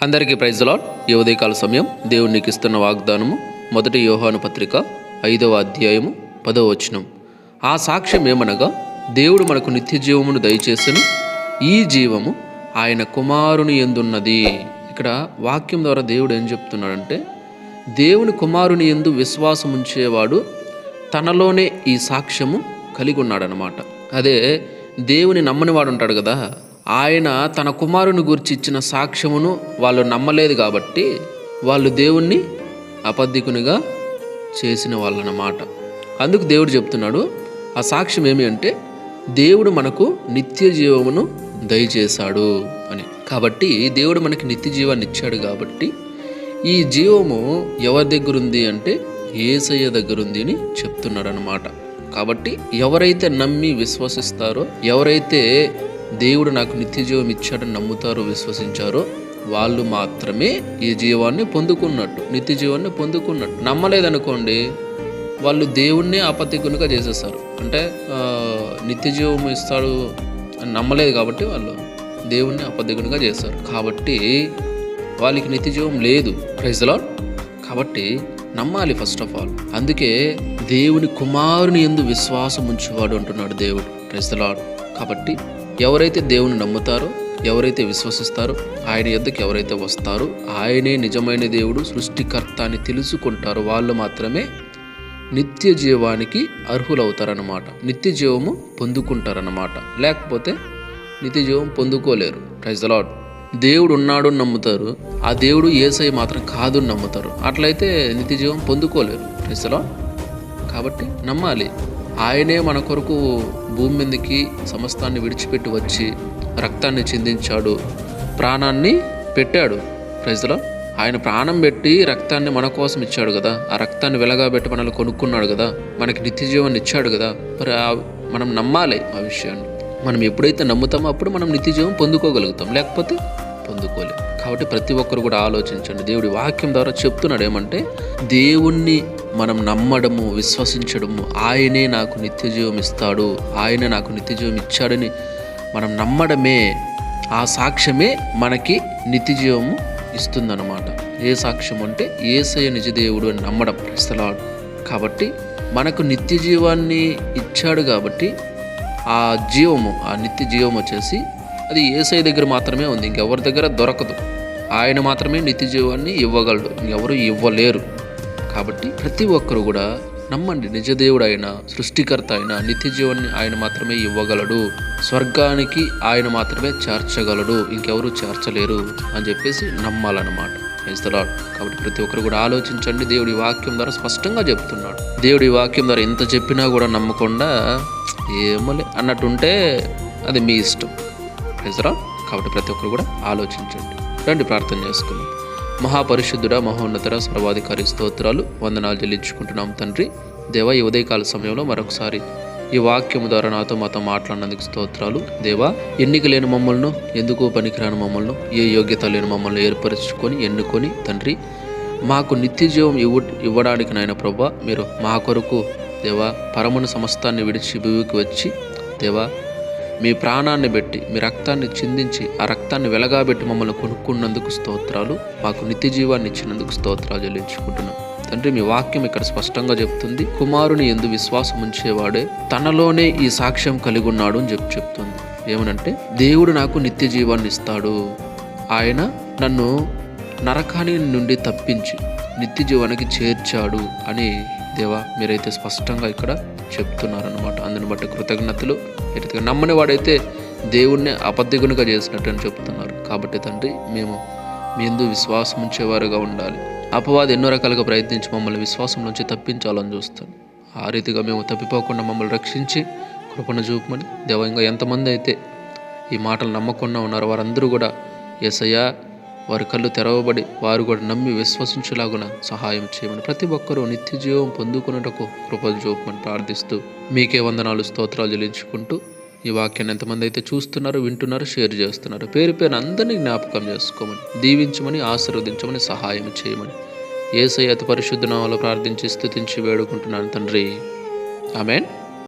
అందరికీ praise lord. ఈ ఉదయకాల సమయం దేవుడు నీకు ఇస్తున్న వాగ్దానము 1 యోహాను పత్రిక 5వ అధ్యాయము 10వ వచనం. ఆ సాక్ష్యం ఏమనగా, దేవుడు మనకు నిత్య జీవమును దయచేసెను, ఈ జీవము ఆయన కుమారుని యందున్నది. ఇక్కడ వాక్యం ద్వారా దేవుడు ఏం చెప్తున్నాడంటే, దేవుని కుమారుని యందు విశ్వాసం ఉంచేవాడు తనలోనే ఈ సాక్ష్యము కలిగి ఉన్నాడనమాట. అదే దేవుని నమ్మని వాడు ఉంటాడు కదా, ఆయన తన కుమారుని గురించి ఇచ్చిన సాక్ష్యమును వాళ్ళు నమ్మలేదు కాబట్టి వాళ్ళు దేవుణ్ణి అబద్ధికునిగా చేసిన వాళ్ళనమాట. అందుకు దేవుడు చెప్తున్నాడు, ఆ సాక్ష్యం ఏమి అంటే, దేవుడు మనకు నిత్య జీవమును దయచేశాడు అని. కాబట్టి దేవుడు మనకి నిత్య జీవాన్ని ఇచ్చాడు కాబట్టి ఈ జీవము ఎవరి దగ్గర ఉంది అంటే యేసయ్య దగ్గర ఉంది అని చెప్తున్నాడు అనమాట. కాబట్టి ఎవరైతే నమ్మి విశ్వసిస్తారో, ఎవరైతే దేవుడు నాకు నిత్య జీవం ఇచ్చాడని నమ్ముతారో, విశ్వసించారో, వాళ్ళు మాత్రమే ఈ జీవాన్ని పొందుకున్నట్టు, నిత్య జీవాన్ని పొందుకున్నట్టు. నమ్మలేదనుకోండి, వాళ్ళు దేవుణ్ణే అపతికునిగా చేసేస్తారు. అంటే నిత్య జీవం ఇస్తాడు అని నమ్మలేదు కాబట్టి వాళ్ళు దేవుణ్ణి అపతికునిగా చేస్తారు. కాబట్టి వాళ్ళకి నిత్య జీవం లేదు. Praise Lord. కాబట్టి నమ్మాలి ఫస్ట్ ఆఫ్ ఆల్. అందుకే దేవుని కుమారుని యందు విశ్వాసం ఉంచేవాడు అంటున్నాడు దేవుడు. Praise Lord. కాబట్టి ఎవరైతే దేవుని నమ్ముతారో, ఎవరైతే విశ్వసిస్తారో, ఆయన యొద్దకు ఎవరైతే వస్తారో, ఆయనే నిజమైన దేవుడు, సృష్టికర్త అని తెలుసుకుంటారో, వాళ్ళు మాత్రమే నిత్య జీవానికి అర్హులవుతారన్నమాట. నిత్య జీవము పొందుకుంటారన్నమాట. లేకపోతే నిత్య జీవం పొందుకోలేరు. Praise the lord. దేవుడు ఉన్నాడు అని నమ్ముతారు, ఆ దేవుడు యేసయ్య మాత్రం కాదు అని నమ్ముతారు. అట్లయితే నిత్య జీవం పొందుకోలేరు. Praise the Lord. కాబట్టి నమ్మాలి. ఆయనే మన కొరకు భూమి మీదకి సమస్తాన్ని విడిచిపెట్టి వచ్చి రక్తాన్ని చిందించాడు, ప్రాణాన్ని పెట్టాడు. Praise the Lord. ఆయన ప్రాణం పెట్టి రక్తాన్ని మన కోసం ఇచ్చాడు కదా, ఆ రక్తాన్ని వెలగాబెట్టి మనల్ని కొనుక్కున్నాడు కదా, మనకి నిత్య జీవాన్ని ఇచ్చాడు కదా. మరి మనం నమ్మాలి ఆ విషయాన్ని. మనం ఎప్పుడైతే నమ్ముతామో అప్పుడు మనం నిత్య జీవం పొందుకోగలుగుతాం, లేకపోతే పొందుకోలేం. కాబట్టి ప్రతి ఒక్కరు కూడా ఆలోచించండి. దేవుడి వాక్యం ద్వారా చెప్తున్నాడు ఏమంటే, దేవుణ్ణి మనం నమ్మడము, విశ్వసించడము, ఆయనే నాకు నిత్య జీవం ఇస్తాడు, ఆయనే నాకు నిత్య జీవం ఇచ్చాడని మనం నమ్మడమే, ఆ సాక్ష్యమే మనకి నిత్య జీవము ఇస్తుందన్నమాట. ఏ సాక్ష్యం అంటే యేసయ్య నిజదేవుడు అని నమ్మడం. Praise the Lord. కాబట్టి మనకు నిత్య జీవాన్ని ఇచ్చాడు కాబట్టి ఆ జీవము, ఆ నిత్య జీవం వచ్చేసి అది యేసయ్య దగ్గర మాత్రమే ఉంది, ఇంకెవరి దగ్గర దొరకదు. ఆయన మాత్రమే నిత్య జీవాన్ని ఇవ్వగలడు, ఇంకెవరు ఇవ్వలేరు. కాబట్టి ప్రతి ఒక్కరు కూడా నమ్మండి. నిజదేవుడు అయిన, సృష్టికర్త అయిన, నిత్య జీవాన్ని ఆయన మాత్రమే ఇవ్వగలడు, స్వర్గానికి ఆయన మాత్రమే చేర్చగలడు, ఇంకెవరు చేర్చలేరు అని చెప్పేసి నమ్మాలన్నమాట. Praise the Lord. కాబట్టి ప్రతి ఒక్కరు కూడా ఆలోచించండి. దేవుడి వాక్యం ద్వారా స్పష్టంగా చెప్తున్నాడు. దేవుడి వాక్యం ద్వారా ఎంత చెప్పినా కూడా నమ్మకుండా ఏమోలే అన్నట్టుంటే అది మీ ఇష్టం. Praise the Lord. కాబట్టి ప్రతి ఒక్కరు కూడా ఆలోచించండి. రండి ప్రార్థన చేసుకుందాం. మహాపరిశుద్ధుడ, మహోన్నతర, సర్వాధికారి స్తోత్రాలు, వందనాలు చెల్లించుకుంటున్నాం తండ్రి. దేవా, ఈ ఉదయకాల సమయంలో మరొకసారి ఈ వాక్యము ద్వారా మాతో మాట్లాడినందుకు స్తోత్రాలు. దేవా, ఎన్నిక లేని మమ్మల్ని, ఎందుకు పనికిరాని మమ్మల్ని, ఏ యోగ్యత లేని మమ్మల్ని ఏర్పరచుకొని ఎన్నుకొని తండ్రి మాకు నిత్య జీవం ఇవ్వడానికి నాయన ప్రభువా, మీరు మా కొరకు దేవా పరమును సమస్తాన్ని విడిచి భూమికి వచ్చి దేవా మీ ప్రాణాన్ని పెట్టి, మీ రక్తాన్ని చిందించి, ఆ రక్తాన్ని వెలగాబెట్టి మమ్మల్ని కొనుక్కున్నందుకు స్తోత్రాలు, మాకు నిత్య జీవాన్ని ఇచ్చినందుకు స్తోత్రాలు చెల్లించుకుంటున్నాం తండ్రి. మీ వాక్యం ఇక్కడ స్పష్టంగా చెప్తుంది, కుమారుని యందు విశ్వాసం ఉంచేవాడే తనలోనే ఈ సాక్ష్యం కలిగి ఉన్నాడు అని చెప్తుంది. ఏమనంటే, దేవుడు నాకు నిత్య జీవాన్ని ఇస్తాడు, ఆయన నన్ను నరకాని నుండి తప్పించి నిత్య జీవానికి చేర్చాడు అని దేవా మీరైతే స్పష్టంగా ఇక్కడ చెప్తున్నారనమాట. అందుని బట్టి కృతజ్ఞతలు. ఎటుగా నమ్మని వాడైతే దేవుణ్ణి అబద్ధికునిగా చేసినట్టు అని చెప్తున్నారు. కాబట్టి తండ్రి, మేము మీ యందు విశ్వాసం ఉంచేవారుగా ఉండాలి. అపవాది ఎన్నో రకాలుగా ప్రయత్నించి మమ్మల్ని విశ్వాసం నుంచి తప్పించాలని చూస్తాను. ఆ రీతిగా మేము తప్పిపోకుండా మమ్మల్ని రక్షించి కృపను చూపమని దేవా, ఇంకా ఎంతమంది అయితే ఈ మాటలు నమ్మకుండా ఉన్నారో వారందరూ కూడా యేసయ్యా వారి కళ్ళు తెరవబడి వారు కూడా నమ్మి విశ్వసించేలాగున సహాయం చేయమని, ప్రతి ఒక్కరూ నిత్య జీవం పొందుకున్నటకు కృపలు చూపమని ప్రార్థిస్తూ మీకే వందనాలు, స్తోత్రాలు చెల్లించుకుంటూ ఈ వాక్యాన్ని ఎంతమంది అయితే చూస్తున్నారు, వింటున్నారు, షేర్ చేస్తున్నారు, పేరు పేరు అందరినీ జ్ఞాపకం చేసుకోమని, దీవించమని, ఆశీర్వదించమని, సహాయం చేయమని యేసయ్య అతి పరిశుద్ధ నామములో ప్రార్థించి స్తుతించి వేడుకుంటున్నాను తండ్రి. ఆమేన్.